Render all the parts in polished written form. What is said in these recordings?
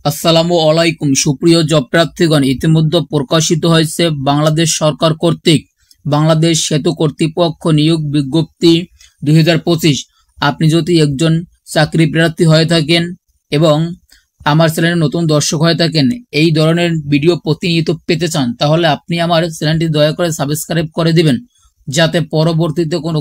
আসসালামু আলাইকুম সুপ্রিয় জব প্রার্থীগণ, ইতিমধ্যে প্রকাশিত হয়েছে বাংলাদেশ সরকার কর্তৃক বাংলাদেশ সেতু কর্তৃপক্ষ নিয়োগ বিজ্ঞপ্তি 2025। আপনি যদি একজন চাকরি প্রার্থী হয়ে থাকেন এবং আমার চ্যানেলে নতুন দর্শক হয়ে থাকেন, এই ধরনের ভিডিও প্রতিনিয়ত পেতে চান, তাহলে আপনি আমার চ্যানেলটি দয়া করে সাবস্ক্রাইব করে দিবেন, যাতে পরবর্তীতে কোনো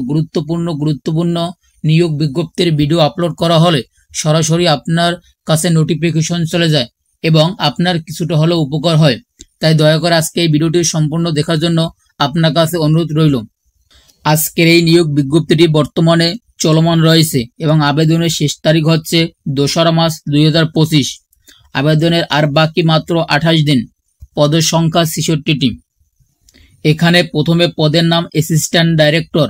গুরুত্বপূর্ণ নিয়োগ বিজ্ঞপ্তির ভিডিও আপলোড করা হলে সরাসরি আপনার কাছে নোটিফিকেশন চলে যায় এবং আপনার কিছুটা হলেও উপকার হয়। তাই দয়া করে আজকে এই ভিডিওটি সম্পূর্ণ দেখার জন্য আপনার কাছে অনুরোধ রইল। আজকের এই নিয়োগ বিজ্ঞপ্তিটি বর্তমানে চলমান রয়েছে এবং আবেদনের শেষ তারিখ হচ্ছে 2রা মার্চ 2025। আবেদনের আর বাকি মাত্র 28 দিন। পদের সংখ্যা 66টি। এখানে প্রথমে পদের নাম অ্যাসিস্ট্যান্ট ডাইরেক্টর।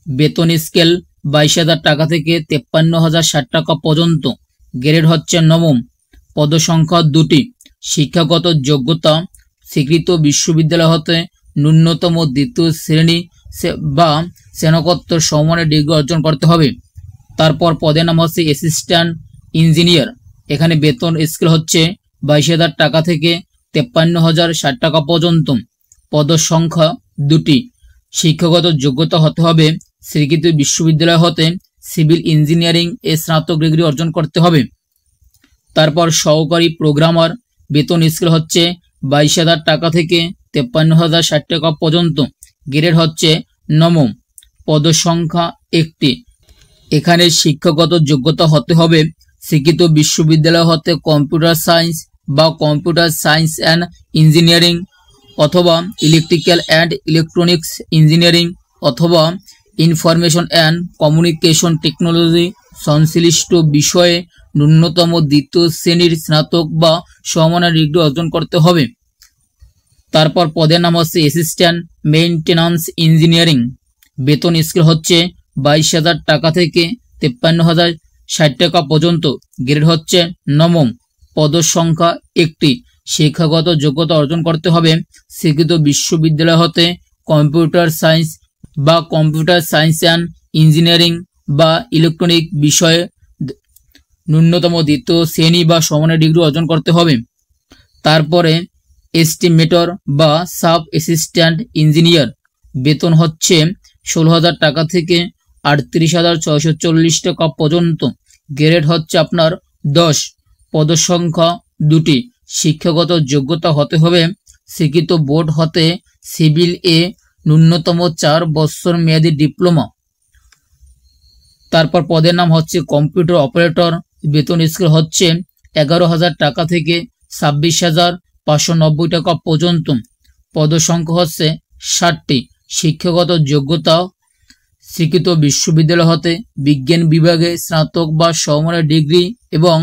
বেতন স্কেল 22,000 টাকা থেকে 53,060 টাকা পর্যন্ত। গ্রেড হচ্ছে নবম। পদসংখ্যা 2টি। শিক্ষাগত যোগ্যতা স্বীকৃত বিশ্ববিদ্যালয় হতে ন্যূনতম দ্বিতীয় শ্রেণী বা স্নাতকোত্তর সমমানের ডিগ্রি অর্জন করতে হবে। তারপর পদের নাম হচ্ছে অ্যাসিস্ট্যান্ট ইঞ্জিনিয়ার। এখানে বেতন স্কেল হচ্ছে 22,000 টাকা থেকে 53,060 টাকা পর্যন্ত। পদসংখ্যা 2টি। শিক্ষাগত যোগ্যতা হতে হবে স্বীকৃত বিশ্ববিদ্যালয় হতে সিভিল ইঞ্জিনিয়ারিং এ স্নাতক ডিগ্রি অর্জন করতে হবে। তারপর সহকারী প্রোগ্রামার। বেতন স্কেল হচ্ছে 22,000 টাকা থেকে 53,060 টাকা পর্যন্ত। গ্রেড হচ্ছে নবম। পদসংখ্যা 1টি। এখানে শিক্ষাগত যোগ্যতা হতে হবে স্বীকৃত বিশ্ববিদ্যালয় হতে কম্পিউটার সায়েন্স বা কম্পিউটার সায়েন্স অ্যান্ড ইঞ্জিনিয়ারিং অথবা ইলেকট্রিক্যাল অ্যান্ড ইলেকট্রনিক্স ইঞ্জিনিয়ারিং অথবা ইনফরমেশন অ্যান্ড কমিউনিকেশন টেকনোলজি সংশ্লিষ্ট বিষয়ে ন্যূনতম দ্বিতীয় শ্রেণীর স্নাতক বা সমমানের ডিগ্রি অর্জন করতে হবে। তারপর পদের নাম হচ্ছে অ্যাসিস্ট্যান্ট মেইনটেন্যান্স ইঞ্জিনিয়ারিং। বেতন স্কেল হচ্ছে 22,000 টাকা থেকে 53,060 টাকা পর্যন্ত। গ্রেড হচ্ছে নবম। পদসংখ্যা 1টি। শিক্ষাগত যোগ্যতা অর্জন করতে হবে স্বীকৃত বিশ্ববিদ্যালয় হতে কম্পিউটার সায়েন্স বা কম্পিউটার সায়েন্স অ্যান্ড ইঞ্জিনিয়ারিং বা ইলেকট্রনিক বিষয়ে ন্যূনতম দ্বিতীয় শ্রেণী বা সমমানের ডিগ্রি অর্জন করতে হবে। তারপরে এস্টিমেটর বা সাব অ্যাসিস্ট্যান্ট ইঞ্জিনিয়ার। বেতন হচ্ছে 16,000 টাকা থেকে 38,640 টাকা পর্যন্ত। গ্রেড হচ্ছে আপনার 10। পদসংখ্যা 2টি। শিক্ষাগত যোগ্যতা হতে হবে স্বীকৃত বোর্ড হতে সিভিল এ ন্যূনতম 4 বছর মেয়াদী ডিপ্লোমা। তারপর পদের নাম হচ্ছে কম্পিউটার অপারেটর। বেতন স্কেল হচ্ছে 11,000 টাকা থেকে 26,590 টাকা পর্যন্ত। পদসংখ্যা হচ্ছে 60টি। শিক্ষাগত যোগ্যতা স্বীকৃত বিশ্ববিদ্যালয় হতে বিজ্ঞান বিভাগে স্নাতক বা সমমানের ডিগ্রি এবং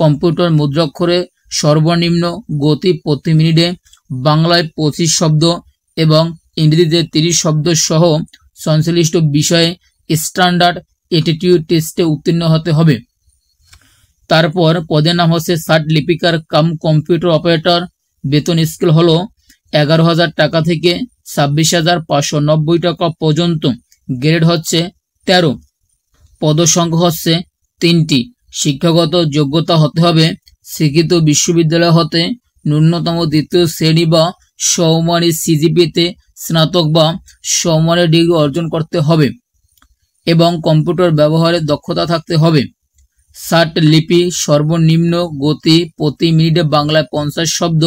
কম্পিউটার মুদ্রাক্ষরে সর্বনিম্ন গতি প্রতি মিনিটে বাংলায় 25 শব্দ এবং ইংরেজিতে 30 শব্দ সহ সংশ্লিষ্ট বিষয়ে স্ট্যান্ডার্ড অ্যাপটিটিউড টেস্টে উত্তীর্ণ হতে হবে। তারপর পদের নাম হচ্ছে ষাট লিপিকার কাম কম্পিউটার অপারেটর। বেতন স্কেল হলো 11,000 টাকা থেকে 26,590 টাকা পর্যন্ত। গ্রেড হচ্ছে 13। পদসংখ্যা হচ্ছে 3টি। শিক্ষাগত যোগ্যতা হতে হবে স্বীকৃত বিশ্ববিদ্যালয় হতে ন্যূনতম দ্বিতীয় শ্রেণী বা সমমানের সিজিপিতে স্নাতক বা সমমানের ডিগ্রি অর্জন করতে হবে এবং কম্পিউটার ব্যবহারের দক্ষতা থাকতে হবে। 60 লিপি সর্বনিম্ন গতি প্রতি মিনিটে বাংলায় 50 শব্দ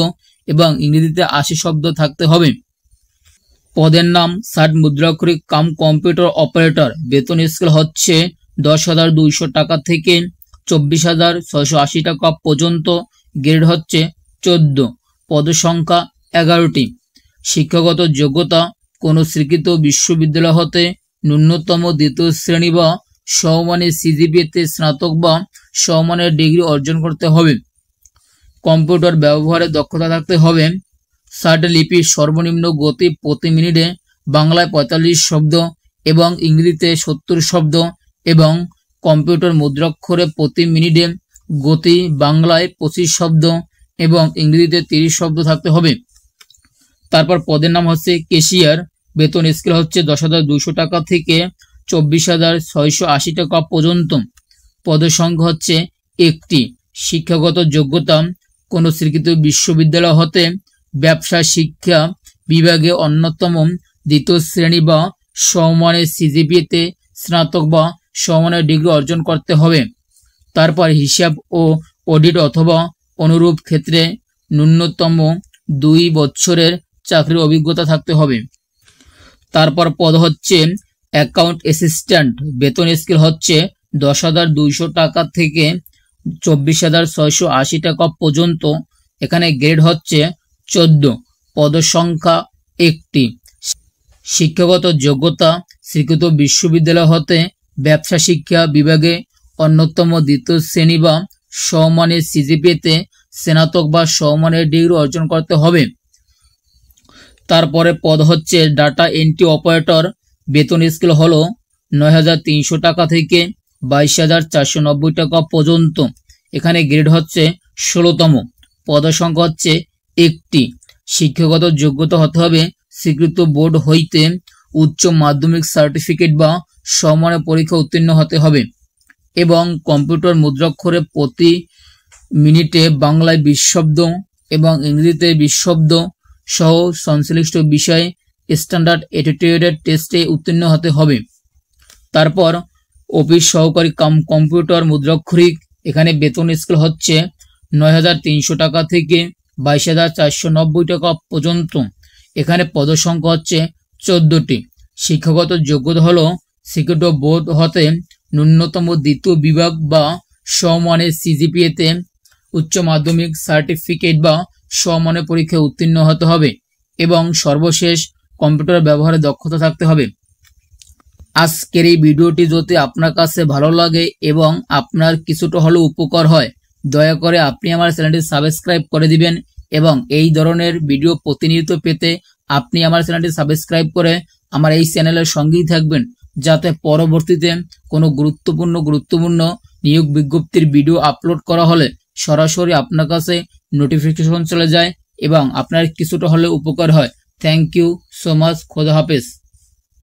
এবং ইংরেজিতে 80 শব্দ থাকতে হবে। পদের নাম 60 মুদ্রাক্ষরিক কাম কম্পিউটার অপারেটর। বেতন স্কেল হচ্ছে 10,200 টাকা থেকে 24,680 টাকা পর্যন্ত। গ্রেড হচ্ছে 14। পদসংখ্যা 11টি। শিক্ষাগত যোগ্যতা কোনো স্বীকৃত বিশ্ববিদ্যালয় হতে ন্যূনতম দ্বিতীয় শ্রেণী বা সমমানের সিজিপিতে স্নাতক বা সমমানের ডিগ্রি অর্জন করতে হবে। কম্পিউটার ব্যবহারের দক্ষতা থাকতে হবে। 60 লিপি সর্বনিম্ন গতি প্রতি মিনিটে বাংলায় 45 শব্দ এবং ইংরেজিতে 70 শব্দ এবং কম্পিউটার মুদ্রাক্ষরে প্রতি মিনিটে গতি বাংলায় 25 শব্দ এবং ইংরেজিতে 30 শব্দ থাকতে হবে। তারপর পদের নাম হচ্ছে ক্যাশিয়ার। বেতন স্কেল হচ্ছে 10,200 টাকা থেকে 24,680 টাকা পর্যন্ত। পদসংখ্যা হচ্ছে 1টি। শিক্ষাগত যোগ্যতা কোনো স্বীকৃত বিশ্ববিদ্যালয় হতে ব্যবসা শিক্ষা বিভাগে অন্যতম দ্বিতীয় শ্রেণী বা সমমানের সিজিপিএতে স্নাতক বা সমমানের ডিগ্রি অর্জন করতে হবে। তারপর হিসাব ও অডিট অথবা অনুরূপ ক্ষেত্রে ন্যূনতম 2 বছরের চাকরির অভিজ্ঞতা থাকতে হবে। তারপর পদ হচ্ছে অ্যাকাউন্ট অ্যাসিস্ট্যান্ট, বেতন স্কেল হচ্ছে 10,200 টাকা থেকে 24,680 টাকা পর্যন্ত। এখানে গ্রেড হচ্ছে 14, পদসংখ্যা 1টি। শিক্ষাগত যোগ্যতা স্বীকৃত বিশ্ববিদ্যালয় হতে ব্যবসা শিক্ষা বিভাগে অন্যতম দ্বিতীয় শ্রেণী বা সমমানের সিজিপিএতে স্নাতক বা সমমানের ডিগ্রি অর্জন করতে হবে। তারপরে পদ হচ্ছে ডাটা এন্ট্রি অপারেটর, বেতন স্কেল হলো 9,300 টাকা থেকে 22,490 টাকা পর্যন্ত। এখানে গ্রেড হচ্ছে 16তম, পদসংখ্যা হচ্ছে 1টি। শিক্ষাগত যোগ্যতা হতে হবে স্বীকৃত বোর্ড হইতে উচ্চ মাধ্যমিক সার্টিফিকেট বা সমমানের পরীক্ষা উত্তীর্ণ হতে হবে এবং কম্পিউটার মুদ্রাক্ষরে প্রতি মিনিটে বাংলায় 20 শব্দ এবং ইংরেজিতে 20 শব্দ সহ সংশ্লিষ্ট বিষয়ে স্ট্যান্ডার্ড অ্যাটিটিউড টেস্টে উত্তীর্ণ হতে হবে। তারপর অফিস সহকারী কম্পিউটার মুদ্রাক্ষরিক, এখানে বেতন স্কেল হচ্ছে 9,300 টাকা থেকে 22,490 টাকা পর্যন্ত। এখানে পদসংখ্যা হচ্ছে 14টি। শিক্ষাগত যোগ্যতা হলো স্বীকৃত বোর্ড হতে ন্যূনতম দ্বিতীয় বিভাগ বা সমমানের সিজিপিএতে উচ্চ মাধ্যমিক সার্টিফিকেট বা সমমানের পরীক্ষায় উত্তীর্ণ হতে হবে এবং সর্বশেষ কম্পিউটার ব্যবহারে দক্ষতা থাকতে হবে। আজকের এই ভিডিওটি যদি আপনার কাছে ভালো লাগে এবং আপনার কিছুটা হলেও উপকার হয়, দয়া করে আপনি আমার চ্যানেলটি সাবস্ক্রাইব করে দিবেন এবং এই ধরনের ভিডিও প্রতিনিয়ত পেতে আপনি আমার চ্যানেলটি সাবস্ক্রাইব করে আমার এই চ্যানেলের সঙ্গেই থাকবেন, যাতে পরবর্তীতে কোনো গুরুত্বপূর্ণ নিয়োগ বিজ্ঞপ্তির ভিডিও আপলোড করা হলে সরাসরি আপনার কাছে নোটিফিকেশন চলে যায় এবং আপনার কিছুটা হলেও উপকার হয়। Thank you so much. খোদা হাফেজ।